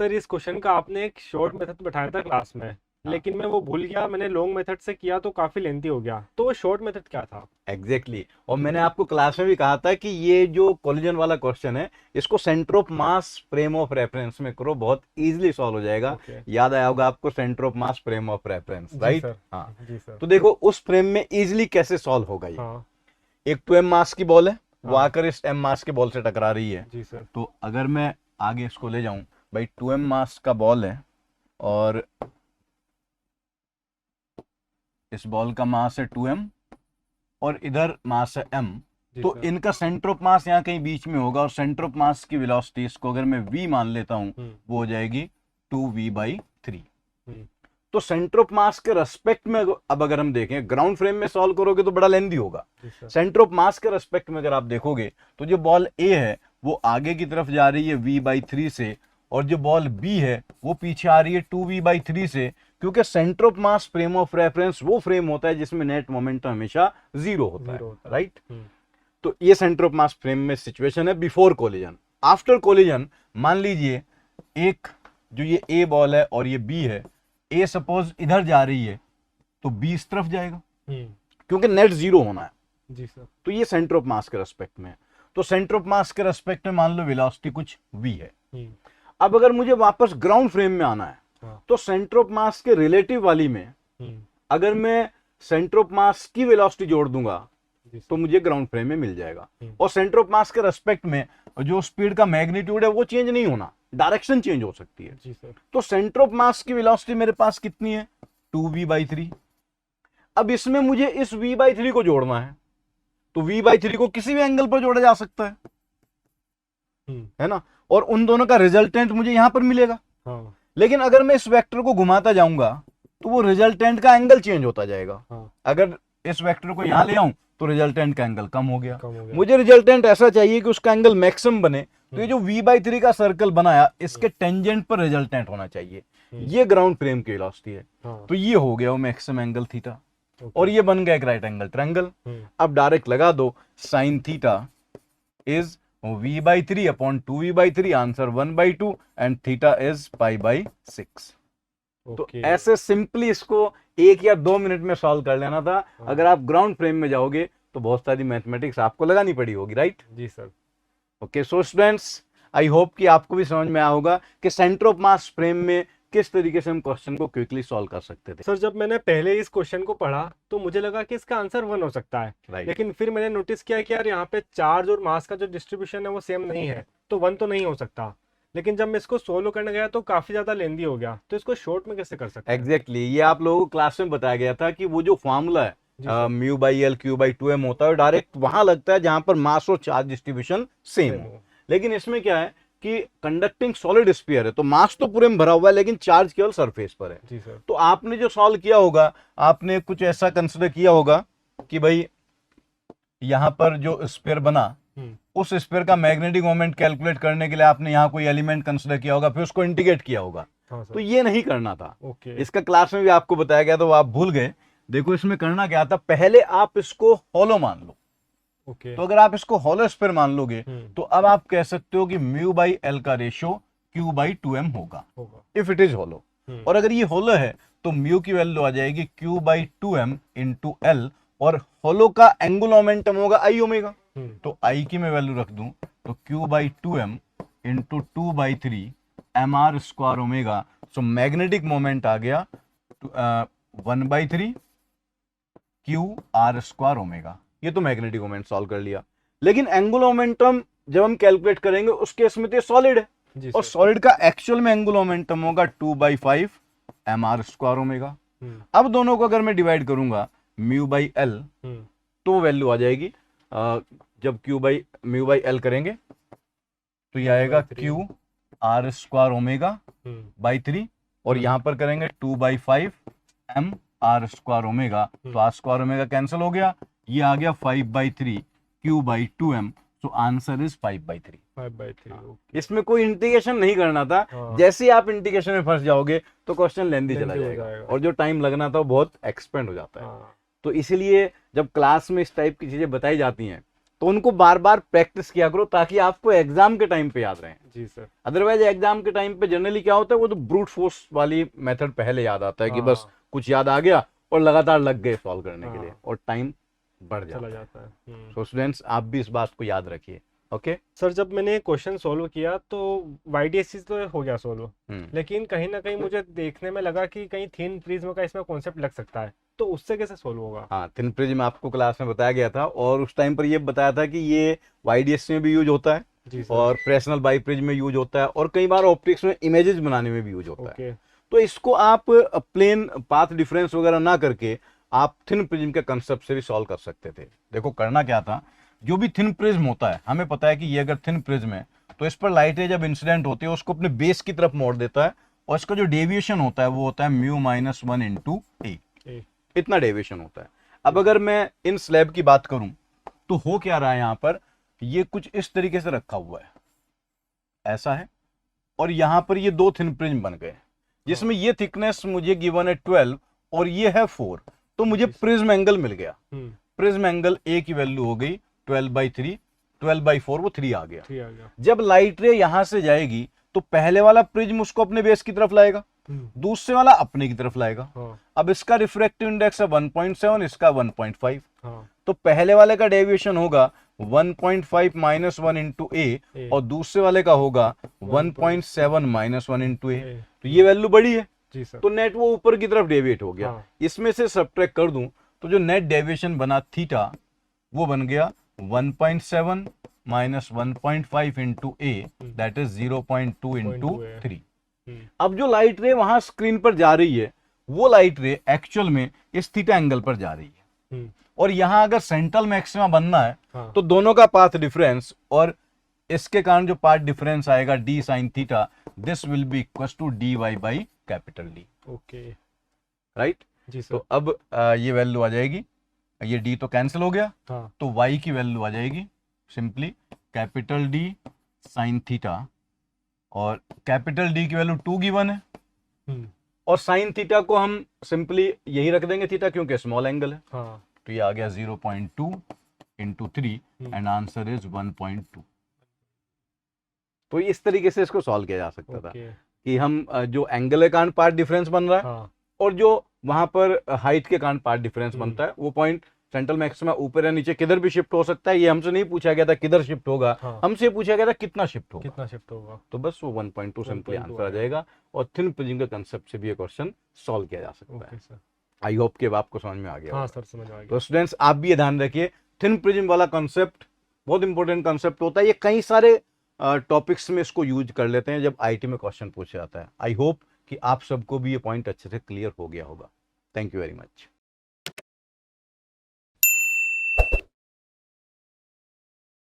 Sir इस question का आपने एक शॉर्ट मेथड बैठाया था क्लास में, हाँ, लेकिन मैं वो भूल गया। मैंने लॉन्ग मेथड से किया तो काफी लेंथी हो गया। तो वो शॉर्ट मेथड क्या था? Exactly exactly. और मैंने आपको क्लास में भी कहा था कि ये जो कोलिजन वाला क्वेश्चन है, इसको centre of mass frame of reference में करो, बहुत इजीली सॉल्व हो जाएगा। ओके। याद आया होगा आपको, centre of mass frame of reference, जी राइट? सर। हाँ। जी सर। तो देखो उस फ्रेम में इजीली कैसे सॉल्व होगा ये। हाँ। एक 2m मास की बॉल है, वो हाँ। आकर इस m मास के बॉल से टकरा रही है। जी सर। तो अगर मैं आगे इसको ले जाऊं, भाई 2m मास का बॉल है और इस बॉल का मास है 2m और इधर मास है m। जी तो सर। इनका सेंटर ऑफ मास यहाँ कहीं बीच में होगा और सेंटर ऑफ मास की वेलोसिटी, इसको अगर मैं v मान लेता हूं, वो हो जाएगी 2v/3। हम्म। तो सेंटर ऑफ मास के रेस्पेक्ट में अब अगर हम देखें, ग्राउंड फ्रेम में सॉल्व करोगे तो बड़ा लेंदी होगा। जी सर। सेंटर ऑफ मास के रेस्पेक्ट में अगर आप देखोगे तो जो बॉल ए है वो आगे की तरफ जा रही है v/3 से, और जो बॉल बी है वो पीछे आ रही है 2v/3 से, क्योंकि centre of mass frame of reference वो फ्रेम होता है जिसमें नेट मोमेंटम हमेशा जीरो होता जीरो है, होता है। राइट? तो ये सेंटर ऑफ मास फ्रेम में सिचुएशन है बिफोर कोलिजन। आफ्टर कोलिजन मान लीजिए एक जो ये ए बॉल है और ये बी है, ए सपोज इधर जा रही है तो बी इस तरफ जाएगा, क्योंकि नेट जीरो होना है। जी सर। तो ये सेंटर ऑफ मास के रेस्पेक्ट में है। तो सेंटर ऑफ मास के रेस्पेक्ट में मान लो वेलोसिटी कुछ v है। अब अगर मुझे वापस ग्राउंड फ्रेम में आना है, हाँ। तो सेंटर ऑफ मास के रिलेटिव वाली में अगर मैं सेंटर ऑफ मास की वेलोसिटी जोड़ दूंगा तो मुझे ग्राउंड फ्रेम में मिल जाएगा। और सेंटर ऑफ मास के रेस्पेक्ट में जो स्पीड का मैग्नीट्यूड है वो चेंज नहीं होना, डायरेक्शन चेंज हो सकती है। जी सर। तो सेंटर ऑफ मास की वेलोसिटी मेरे पास कितनी है? 2v/3। अब इसमें मुझे इस v/3 को जोड़ना है, तो v/3 को किसी भी एंगल पर जोड़ा जा सकता है ना, और उन दोनों का रिजल्टेंट मुझे यहां पर मिलेगा। हाँ। लेकिन अगर मैं इस वेक्टर को घुमाता जाऊंगा तो वो रिजल्टेंट का एंगल चेंज होता जाएगा। हाँ। अगर इस वेक्टर को यहां ले आऊं तो रिजल्टेंट का एंगल कम हो गया। कम हो गया। मुझे रिजल्टेंट ऐसा चाहिए कि उसका एंगल मैक्सिमम बने, तो ये जो v/3 का सर्कल बनाया इसके टेंजेंट पर रिजल्टेंट होना चाहिए। ये ग्राउंड फ्रेम की वेलोसिटी है। हाँ। तो ये हो गया वो मैक्सिमम एंगल थीटा, और ये बन गया एक राइट एंगल ट्रायंगल। अब डायरेक्ट लगा दो, sine theta is v/3 upon 2v/3, answer 1/2 and theta is π/6। तो ऐसे सिंपली इसको 1 या 2 मिनट में सॉल्व कर लेना था। अगर आप ग्राउंड फ्रेम में जाओगे तो बहुत सारी मैथमेटिक्स आपको लगानी पड़ी होगी, राइट? जी sir. Okay, so students, I hope कि आपको भी समझ में आया होगा कि सेंटर ऑफ मास फ्रेम में किस तरीके से हम क्वेश्चन को क्विकली सॉल्व कर सकते थे। सर जब मैंने पहले इस क्वेश्चन को पढ़ा तो मुझे लगा कि इसका आंसर 1 हो सकता है, राइट। लेकिन फिर मैंने नोटिस किया कि यार यहाँ पे चार्ज और मास का जो डिस्ट्रीब्यूशन है वो सेम नहीं है, तो 1 तो नहीं हो सकता। लेकिन जब मैं इसको सोल्व करने गया तो काफी ज्यादा लेंदी हो गया, तो इसको शॉर्ट में कैसे कर सकते हैं? एग्जैक्टली, ये आप लोगों को क्लास में बताया गया था कि वो जो फॉर्मूला जी है सर। μ/L Q/2m होता है, डायरेक्ट वहां लगता है जहां पर मास और चार्ज डिस्ट्रीब्यूशन सेम हो। लेकिन इसमें क्या है कि कंडक्टिंग सॉलिड स्फीयर है, तो मास तो पूरे में भरा हुआ है लेकिन चार्ज केवल सरफेस पर है। जी सर। तो आपने जो सॉल्व किया होगा, आपने कुछ ऐसा कंसिडर किया होगा कि भाई यहां पर जो स्फीयर बना, उस स्फीयर का मैग्नेटिक मोमेंट कैलकुलेट करने के लिए आपने यहाँ कोई एलिमेंट कंसिडर किया होगा, फिर उसको इंटीग्रेट किया होगा। हाँ सर। तो ये नहीं करना था। ओके। इसका क्लास में भी आपको बताया गया, तो आप भूल गए। देखो इसमें करना क्या था, पहले आप इसको हॉलो मान लो। ओके। तो अगर आप इसको हॉलो स्फीयर मान लोगे तो अब आप कह सकते हो कि μ/L का रेशियो Q/2m होगा, इफ इट इज हॉलो। और अगर ये हॉलो है तो म्यू की वैल्यू आ जाएगी Q/2m इंटू L, और हॉलो का एंगुलर मोमेंटम होगा I ओमेगा। तो I की मैं वैल्यू रख दूं तो Q/2m into 2/3 mr² omega. So magnetic moment आ गया 1/3 Q/r² ओमेगा। ये तो मैग्नेटिक मोमेंट सॉल्व कर लिया। लेकिन एंगुलर मोमेंटम जब हम कैलकुलेट करेंगे उस केस में तो सॉलिड है, और सॉलिड का एक्चुअल में एंगुलर मोमेंटम होगा 2/5 mr² ओमेगा। अब दोनों को अगर मैं डिवाइड करूंगा μ/L तो वैल्यू आ जाएगी, जब μ/L करेंगे तो ये आएगा Q/r² ओमेगा बाई 3, और यहां पर करेंगे 2/5 mr² ओमेगा, तो r² ओमेगा कैंसिल हो गया, ये आ गया 5/3 Q/2m। तो आंसर इज 5/3। 5/3। इसमें कोई इंटीग्रेशन नहीं करना था। जैसे ही आप इंटीग्रेशन में फंस जाओगे तो क्वेश्चन लेंदी चला जाएगा, और जो टाइम लगना था वो बहुत एक्सपेंड हो जाता है। तो इसीलिए जब क्लास में इस टाइप की चीजें बताई जाती हैं तो उनको बार बार प्रैक्टिस किया करो ताकि आपको एग्जाम के टाइम पे याद रहे। जी सर। अदरवाइज एग्जाम के टाइम पे जनरली क्या होता है, वो तो ब्रूट फोर्स वाली मेथड पहले याद आता है कि बस कुछ याद आ गया और लगातार लग गए सॉल्व करने के लिए और टाइम बढ़ जाता है। सो स्टूडेंट्स आप भी इस बात को याद रखिए। ओके सर, जब मैंने क्वेश्चन सोल्व किया तो YDSC तो हो गया सोल्व, लेकिन कहीं ना कहीं मुझे देखने में लगा कि कहीं थिन प्रिज्म का इसमें कॉन्सेप्ट लग सकता है, तो उससे कैसे सोल्व होगा? हाँ, थिन प्रिज्म आपको क्लास में बताया गया था और उस टाइम पर ये बताया था कि ये YDSC में भी यूज होता है और फ्रेस्नेल बाइप्रिज्म में यूज होता है और कई बार ऑप्टिक्स में इमेजेस बनाने में भी यूज होता है। तो इसको आप प्लेन पाथ डिफरेंस वगैरह ना करके आप थिन प्रिज्म के कंसेप्ट से भी सॉल्व कर सकते थे। देखो करना क्या था, जो भी थिन प्रिज्म होता है हमें पता है कि ये अगर थिन प्रिज्म है तो इस पर लाइट रे जब इंसिडेंट होती है उसको अपने बेस की तरफ मोड़ देता है और इसका जो डेविएशन होता है वो होता है म्यू माइनस 1 इंटू ए, इतना डेविएशन होता है। अब अगर मैं इन स्लैब की बात करूं तो हो क्या रहा है, यहां पर ये कुछ इस तरीके से रखा हुआ है, ऐसा है, और यहां पर ये दो थिन प्रिज्म बन गए जिसमें ये थिकनेस मुझे गिवन है 12 और ये है 4, तो मुझे प्रिज्म एंगल मिल गया। प्रिज्म एंगल ए की वैल्यू हो गई 12/3, 12/4 वो 3 आ गया। जब लाइट रे यहां से जाएगी तो पहले वाला प्रिज्म उसको अपने बेस की तरफ लाएगा, दूसरे वाला अपने की तरफ लाएगा। अब इसका रिफ्रैक्टिव इंडेक्स है 1.7, इसका 1.5, तो पहले वाले का डेविएशन होगा 1.5 माइनस 1 इंटू ए और दूसरे वाले का होगा 1.7 माइनस 1 इंटू ए। तो ये वैल्यू बड़ी है जी सर। तो नेट वो ऊपर की तरफ डेविएट हो गया। इसमें से सब्ट्रैक्ट कर दूं तो जो नेट डेविएशन बना थीटा वो बन गया 1.7 minus 1.5 into A, that is 0.2 into 3। अब जो लाइट रे वहां स्क्रीन पर जा रही है वो लाइट रे एक्चुअल में इस थीटा एंगल पर जा रही है और यहां अगर सेंट्रल मैक्सिमा बनना है तो दोनों का पाथ डिफरेंस और इसके कारण जो पाथ डिफरेंस आएगा D sine theta, this will be equal to dy by capital D. Okay right जी सर। तो अब ये वैल्यू आ जाएगी, ये d तो कैंसिल हो गया, तो y की वैल्यू आ जाएगी simply capital D sine theta और कैपिटल D की वैल्यू 2 गिवन है और साइन थीटा को हम सिंपली यही रख देंगे थीटा क्योंकि स्मॉल एंगल है। तो ये आ गया 0.2 इंटू 3 एंड आंसर इज 1.2। तो इस तरीके से इसको सॉल्व किया जा सकता था कि हम जो एंगल के कारण पार्ट डिफरेंस बन रहा है और जो वहां पर हाइट के कारण पार्ट डिफरेंस बनता है वो पॉइंट सेंट्रल मैक्सिमा ऊपर या नीचे किधर भी शिफ्ट हो सकता है। ये हमसे नहीं पूछा गया था किधर शिफ्ट होगा, हमसे पूछा गया था कितना शिफ्ट होगा। तो बस वो 1.2 सिंपली आंसर आ जाएगा और थिन प्रिज्म के कंसेप्ट से भी ये क्वेश्चन सॉल्व किया जा सकता है। आई होप कि आपको समझ में आ गया। हाँ सर, समझ आ गया। तो स्टूडेंट्स आप भी ये ध्यान रखिए, थिन प्रिज्म वाला कंसेप्ट बहुत इंपॉर्टेंट कंसेप्ट होता है। ये कई सारे टॉपिक्स में इसको यूज कर लेते हैं जब आईटी में क्वेश्चन पूछा जाता है। आई होप कि आप सबको भी ये पॉइंट अच्छे से क्लियर हो गया होगा। Thank you very much.